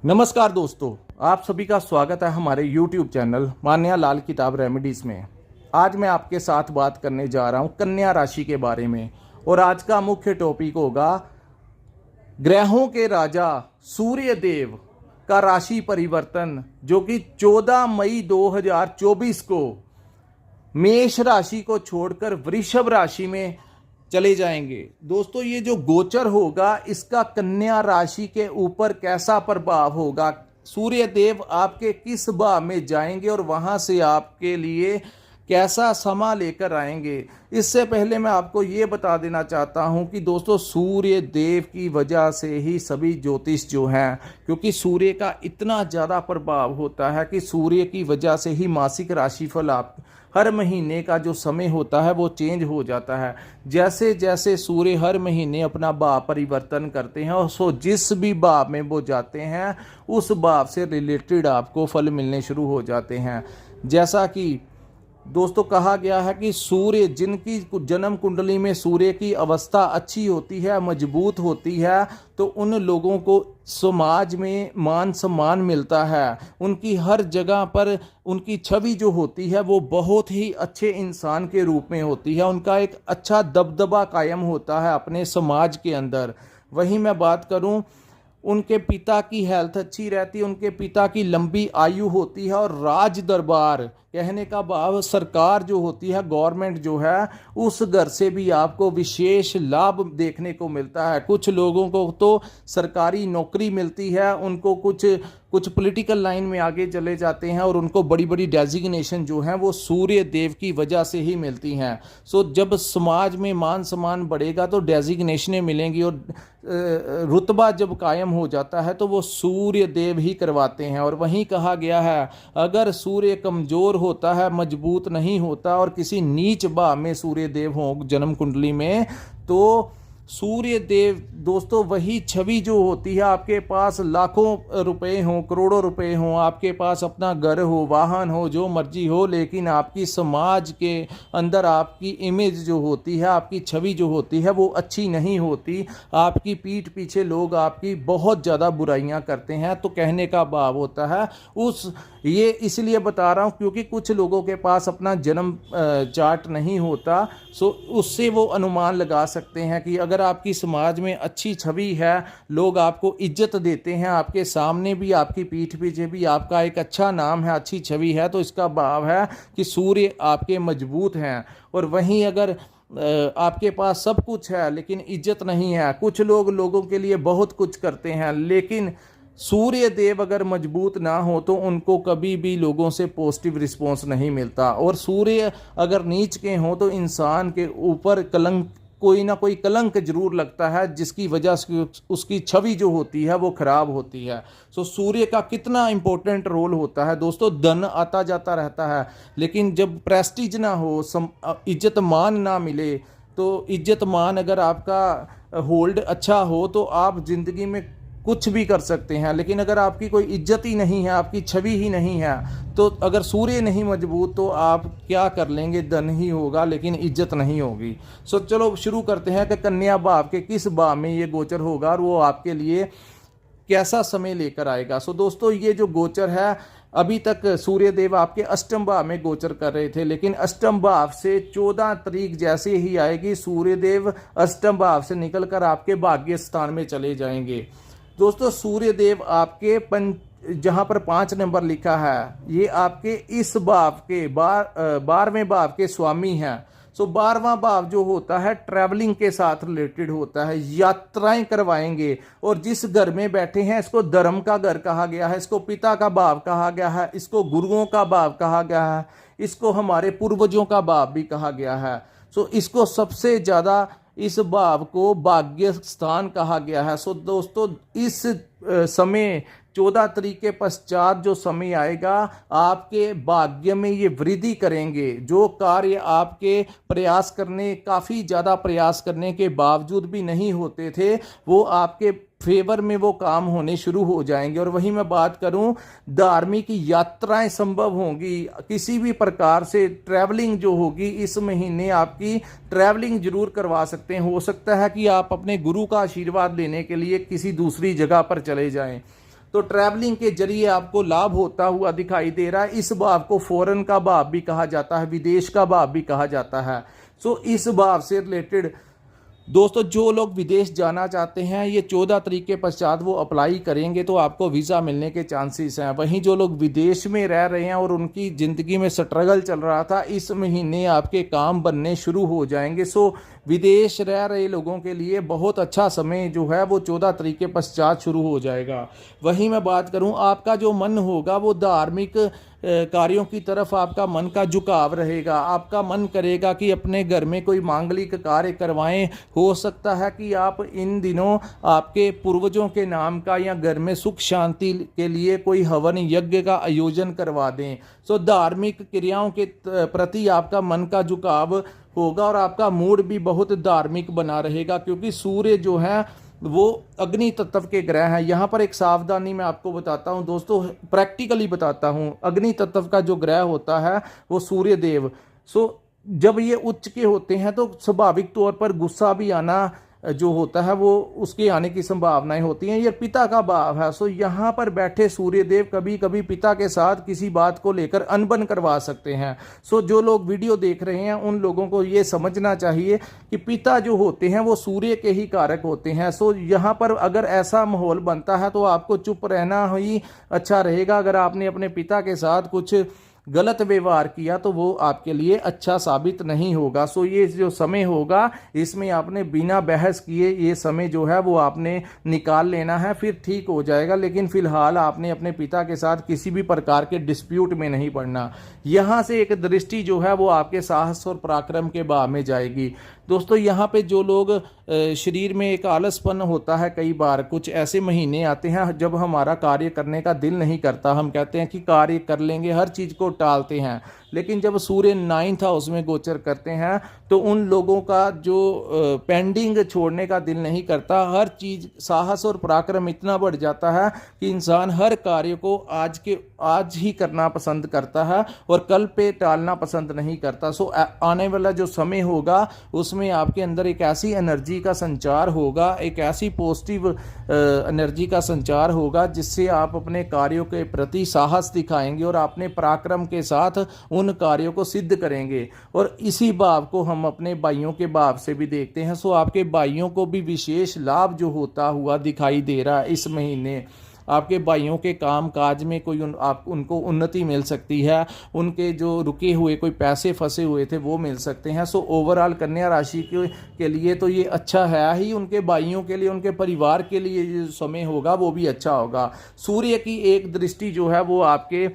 नमस्कार दोस्तों, आप सभी का स्वागत है हमारे YouTube चैनल मान्या लाल किताब रेमेडीज में। आज मैं आपके साथ बात करने जा रहा हूं कन्या राशि के बारे में और आज का मुख्य टॉपिक होगा ग्रहों के राजा सूर्य देव का राशि परिवर्तन, जो कि 14 मई 2024 को मेष राशि को छोड़कर वृषभ राशि में चले जाएंगे। दोस्तों, ये जो गोचर होगा इसका कन्या राशि के ऊपर कैसा प्रभाव होगा, सूर्य देव आपके किस भाव में जाएंगे और वहां से आपके लिए कैसा समा लेकर आएंगे। इससे पहले मैं आपको ये बता देना चाहता हूं कि दोस्तों, सूर्य देव की वजह से ही सभी ज्योतिष जो हैं, क्योंकि सूर्य का इतना ज़्यादा प्रभाव होता है कि सूर्य की वजह से ही मासिक राशिफल आप हर महीने का जो समय होता है वो चेंज हो जाता है। जैसे जैसे सूर्य हर महीने अपना भाव परिवर्तन करते हैं और सो जिस भी भाव में वो जाते हैं उस भाव से रिलेटेड आपको फल मिलने शुरू हो जाते हैं। जैसा कि दोस्तों कहा गया है कि सूर्य, जिनकी जन्म कुंडली में सूर्य की अवस्था अच्छी होती है, मजबूत होती है, तो उन लोगों को समाज में मान सम्मान मिलता है। उनकी हर जगह पर उनकी छवि जो होती है वो बहुत ही अच्छे इंसान के रूप में होती है। उनका एक अच्छा दबदबा कायम होता है अपने समाज के अंदर। वहीं मैं बात करूं, उनके पिता की हेल्थ अच्छी रहती है, उनके पिता की लंबी आयु होती है और राज दरबार, कहने का भाव सरकार जो होती है, गवर्नमेंट जो है, उस घर से भी आपको विशेष लाभ देखने को मिलता है। कुछ लोगों को तो सरकारी नौकरी मिलती है, उनको कुछ पॉलिटिकल लाइन में आगे चले जाते हैं और उनको बड़ी बड़ी डेजिग्नेशन जो हैं वो सूर्य देव की वजह से ही मिलती हैं। सो जब समाज में मान सम्मान बढ़ेगा तो डेजिग्नेशनें मिलेंगी और रुतबा जब कायम हो जाता है तो वो सूर्य देव ही करवाते हैं। और वहीं कहा गया है, अगर सूर्य कमजोर होता है, मजबूत नहीं होता और किसी नीच भाव में सूर्य देव हो जन्म कुंडली में, तो सूर्य देव दोस्तों वही छवि जो होती है, आपके पास लाखों रुपए हों, करोड़ों रुपए हों, आपके पास अपना घर हो, वाहन हो, जो मर्जी हो, लेकिन आपकी समाज के अंदर आपकी इमेज जो होती है, आपकी छवि जो होती है वो अच्छी नहीं होती। आपकी पीठ पीछे लोग आपकी बहुत ज़्यादा बुराइयां करते हैं। तो कहने का भाव होता है ये इसलिए बता रहा हूँ क्योंकि कुछ लोगों के पास अपना जन्म चार्ट नहीं होता, सो उससे वो अनुमान लगा सकते हैं कि अगर आपकी समाज में अच्छी छवि है, लोग आपको इज्जत देते हैं, आपके सामने भी आपकी पीठ पीछे भी आपका एक अच्छा नाम है, अच्छी छवि है, तो इसका भाव है कि सूर्य आपके मजबूत हैं। और वहीं अगर आपके पास सब कुछ है लेकिन इज्जत नहीं है, कुछ लोगों के लिए बहुत कुछ करते हैं, लेकिन सूर्य देव अगर मजबूत ना हो तो उनको कभी भी लोगों से पॉजिटिव रिस्पॉन्स नहीं मिलता। और सूर्य अगर नीच के हों तो इंसान के ऊपर कलंक, कोई ना कोई कलंक जरूर लगता है, जिसकी वजह से उसकी छवि जो होती है वो खराब होती है। सो सूर्य का कितना इंपॉर्टेंट रोल होता है दोस्तों। धन आता जाता रहता है, लेकिन जब प्रेस्टीज ना हो, इज्जत मान ना मिले, तो इज्जत मान अगर आपका होल्ड अच्छा हो तो आप जिंदगी में कुछ भी कर सकते हैं। लेकिन अगर आपकी कोई इज्जत ही नहीं है, आपकी छवि ही नहीं है, तो अगर सूर्य नहीं मजबूत तो आप क्या कर लेंगे, धन ही होगा लेकिन इज्जत नहीं होगी। सो चलो शुरू करते हैं कि कन्या भाव के किस भाव में ये गोचर होगा और वो आपके लिए कैसा समय लेकर आएगा। सो दोस्तों, ये जो गोचर है, अभी तक सूर्य देव आपके अष्टम भाव में गोचर कर रहे थे, लेकिन अष्टम भाव से 14 तारीख जैसे ही आएगी, सूर्य देव अष्टम भाव से निकलकर आपके भाग्य स्थान में चले जाएंगे। दोस्तों, सूर्य देव आपके जहां पर 5 नंबर लिखा है, ये आपके इस भाव के 12वें भाव के स्वामी हैं। सो 12वां भाव जो होता है ट्रैवलिंग के साथ रिलेटेड होता है, यात्राएं करवाएंगे। और जिस घर में बैठे हैं इसको धर्म का घर कहा गया है, इसको पिता का भाव कहा गया है, इसको गुरुओं का भाव कहा गया है, इसको हमारे पूर्वजों का भाव भी कहा गया है। सो इसको सबसे ज्यादा, इस भाव को भाग्य स्थान कहा गया है। सो दोस्तों, इस समय 14 तारीख के पश्चात जो समय आएगा, आपके भाग्य में ये वृद्धि करेंगे। जो कार्य आपके काफ़ी ज़्यादा प्रयास करने के बावजूद भी नहीं होते थे, वो आपके फेवर में वो काम होने शुरू हो जाएंगे। और वहीं मैं बात करूं, धार्मिक यात्राएं संभव होंगी, किसी भी प्रकार से ट्रैवलिंग जो होगी, इस महीने आपकी ट्रैवलिंग जरूर करवा सकते हैं। हो सकता है कि आप अपने गुरु का आशीर्वाद लेने के लिए किसी दूसरी जगह पर चले जाएं। तो ट्रैवलिंग के जरिए आपको लाभ होता हुआ दिखाई दे रहा है। इस भाव को फॉरेन का भाव भी कहा जाता है, विदेश का भाव भी कहा जाता है। सो इस भाव से रिलेटेड दोस्तों जो लोग विदेश जाना चाहते हैं, ये 14 तारीख के पश्चात वो अप्लाई करेंगे तो आपको वीज़ा मिलने के चांसेस हैं। वहीं जो लोग विदेश में रह रहे हैं और उनकी ज़िंदगी में स्ट्रगल चल रहा था, इस महीने आपके काम बनने शुरू हो जाएंगे। सो विदेश रह रहे लोगों के लिए बहुत अच्छा समय जो है वो 14 तारीख के पश्चात शुरू हो जाएगा। वहीं मैं बात करूं, आपका जो मन होगा वो धार्मिक कार्यों की तरफ आपका मन का झुकाव रहेगा। आपका मन करेगा कि अपने घर में कोई मांगलिक कार्य करवाएं। हो सकता है कि आप इन दिनों आपके पूर्वजों के नाम का या घर में सुख शांति के लिए कोई हवन यज्ञ का आयोजन करवा दें। सो धार्मिक क्रियाओं के प्रति आपका मन का झुकाव होगा और आपका मूड भी बहुत धार्मिक बना रहेगा, क्योंकि सूर्य जो है वो अग्नि तत्व के ग्रह हैं। यहाँ पर एक सावधानी मैं आपको बताता हूँ दोस्तों, प्रैक्टिकली बताता हूँ। अग्नि तत्व का जो ग्रह होता है वो सूर्य देव, सो जब ये उच्च के होते हैं तो स्वाभाविक तौर पर गुस्सा भी आना जो होता है वो उसके आने की संभावनाएं होती हैं। ये पिता का भाव है। सो यहाँ पर बैठे सूर्य देव कभी कभी पिता के साथ किसी बात को लेकर अनबन करवा सकते हैं। सो जो लोग वीडियो देख रहे हैं उन लोगों को ये समझना चाहिए कि पिता जो होते हैं वो सूर्य के ही कारक होते हैं। सो यहाँ पर अगर ऐसा माहौल बनता है तो आपको चुप रहना ही अच्छा रहेगा। अगर आपने अपने पिता के साथ कुछ गलत व्यवहार किया तो वो आपके लिए अच्छा साबित नहीं होगा। सो ये जो समय होगा इसमें आपने बिना बहस किए ये समय जो है वो आपने निकाल लेना है, फिर ठीक हो जाएगा। लेकिन फिलहाल आपने अपने पिता के साथ किसी भी प्रकार के डिस्प्यूट में नहीं पड़ना। यहाँ से एक दृष्टि जो है वो आपके साहस और पराक्रम के भाव में जाएगी। दोस्तों यहाँ पे जो लोग शरीर में एक आलसपन होता है, कई बार कुछ ऐसे महीने आते हैं जब हमारा कार्य करने का दिल नहीं करता। हम कहते हैं कि कार्य कर लेंगे, हर चीज़ को टालते हैं। लेकिन जब सूर्य 9th हाउस में गोचर करते हैं तो उन लोगों का जो पेंडिंग छोड़ने का दिल नहीं करता। हर चीज़ साहस और पराक्रम इतना बढ़ जाता है कि इंसान हर कार्य को आज ही करना पसंद करता है और कल पे टालना पसंद नहीं करता। सो आने वाला जो समय होगा उसमें आपके अंदर एक ऐसी एनर्जी का संचार होगा, एक ऐसी पॉजिटिव एनर्जी का संचार होगा जिससे आप अपने कार्यों के प्रति साहस दिखाएंगे और अपने पराक्रम के साथ उन कार्यों को सिद्ध करेंगे। और इसी भाव को हम अपने भाइयों के भाव से भी देखते हैं। सो आपके भाइयों को भी विशेष लाभ जो होता हुआ दिखाई दे रहा है इस महीने। आपके भाइयों के काम काज में कोई उनको उन्नति मिल सकती है। उनके जो रुके हुए कोई पैसे फंसे हुए थे वो मिल सकते हैं। सो ओवरऑल कन्या राशि के लिए तो ये अच्छा है ही। उनके भाइयों के लिए, उनके परिवार के लिए जो समय होगा वो भी अच्छा होगा। सूर्य की एक दृष्टि जो है वो आपके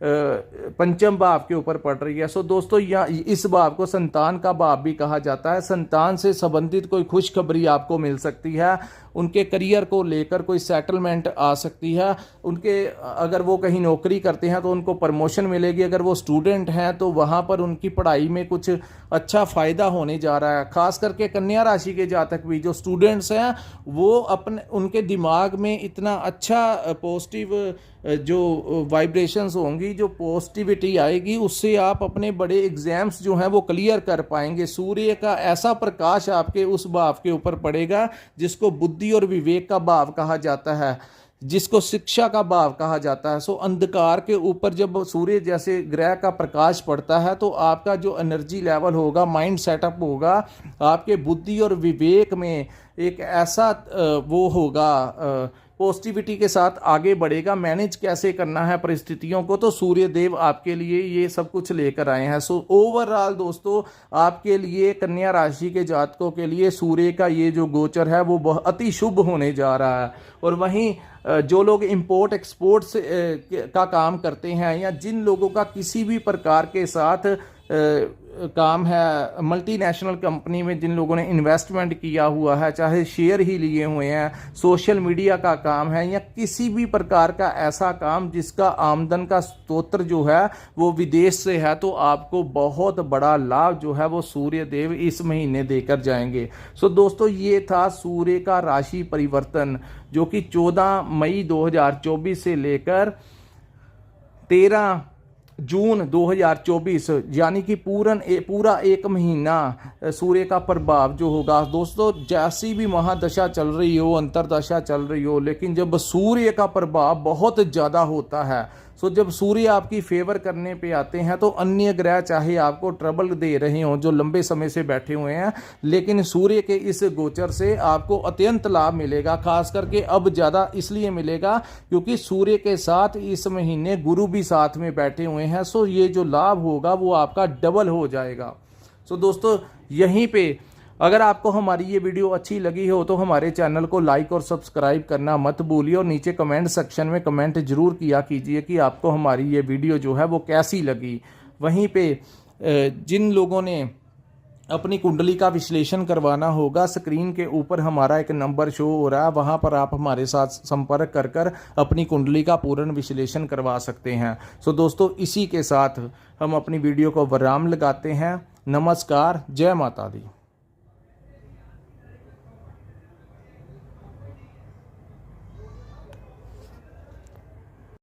पंचम भाव के ऊपर पड़ रही है। सो दोस्तों इस भाव को संतान का भाव भी कहा जाता है। संतान से संबंधित कोई खुशखबरी आपको मिल सकती है। उनके करियर को लेकर कोई सेटलमेंट आ सकती है। उनके अगर वो कहीं नौकरी करते हैं तो उनको प्रमोशन मिलेगी। अगर वो स्टूडेंट हैं तो वहाँ पर उनकी पढ़ाई में कुछ अच्छा फ़ायदा होने जा रहा है। खास करके कन्या राशि के जातक भी जो स्टूडेंट्स हैं वो उनके दिमाग में इतना अच्छा पॉजिटिव जो वाइब्रेशंस होंगी, जो पॉजिटिविटी आएगी, उससे आप अपने बड़े एग्जाम्स जो हैं वो क्लियर कर पाएंगे। सूर्य का ऐसा प्रकाश आपके उस भाव के ऊपर पड़ेगा जिसको बुद्धि और विवेक का भाव कहा जाता है, जिसको शिक्षा का भाव कहा जाता है। सो अंधकार के ऊपर जब सूर्य जैसे ग्रह का प्रकाश पड़ता है तो आपका जो एनर्जी लेवल होगा, माइंड सेटअप होगा, आपके बुद्धि और विवेक में एक ऐसा वो होगा, पॉजिटिविटी के साथ आगे बढ़ेगा। मैनेज कैसे करना है परिस्थितियों को, तो सूर्य देव आपके लिए ये सब कुछ लेकर आए हैं। सो ओवरऑल दोस्तों आपके लिए कन्या राशि के जातकों के लिए सूर्य का ये जो गोचर है वो बहुत अति शुभ होने जा रहा है। और वहीं जो लोग इंपोर्ट एक्सपोर्ट का काम करते हैं या जिन लोगों का किसी भी प्रकार के साथ काम है, मल्टीनेशनल कंपनी में जिन लोगों ने इन्वेस्टमेंट किया हुआ है, चाहे शेयर ही लिए हुए हैं, सोशल मीडिया का काम है या किसी भी प्रकार का ऐसा काम जिसका आमदन का स्रोत जो है वो विदेश से है, तो आपको बहुत बड़ा लाभ जो है वो सूर्य देव इस महीने देकर जाएंगे। सो दोस्तों ये था सूर्य का राशि परिवर्तन जो कि 14 मई 2024 से लेकर 13 जून 2024 यानी कि पूरा एक महीना सूर्य का प्रभाव जो होगा दोस्तों, जैसी भी महादशा चल रही हो, अंतरदशा चल रही हो, लेकिन जब सूर्य का प्रभाव बहुत ज़्यादा होता है, सो जब सूर्य आपकी फेवर करने पे आते हैं तो अन्य ग्रह चाहे आपको ट्रबल दे रहे हों जो लंबे समय से बैठे हुए हैं, लेकिन सूर्य के इस गोचर से आपको अत्यंत लाभ मिलेगा। खास करके अब ज़्यादा इसलिए मिलेगा क्योंकि सूर्य के साथ इस महीने गुरु भी साथ में बैठे हुए हैं। सो ये जो लाभ होगा वो आपका डबल हो जाएगा। सो दोस्तों, यहीं पे अगर आपको हमारी ये वीडियो अच्छी लगी हो तो हमारे चैनल को लाइक और सब्सक्राइब करना मत भूलिए, और नीचे कमेंट सेक्शन में कमेंट जरूर किया कीजिए कि आपको हमारी ये वीडियो जो है वो कैसी लगी। वहीं पे जिन लोगों ने अपनी कुंडली का विश्लेषण करवाना होगा, स्क्रीन के ऊपर हमारा एक नंबर शो हो रहा है, वहां पर आप हमारे साथ संपर्क कर अपनी कुंडली का पूर्ण विश्लेषण करवा सकते हैं। सो दोस्तों, इसी के साथ हम अपनी वीडियो को विराम लगाते हैं। नमस्कार, जय माता दी।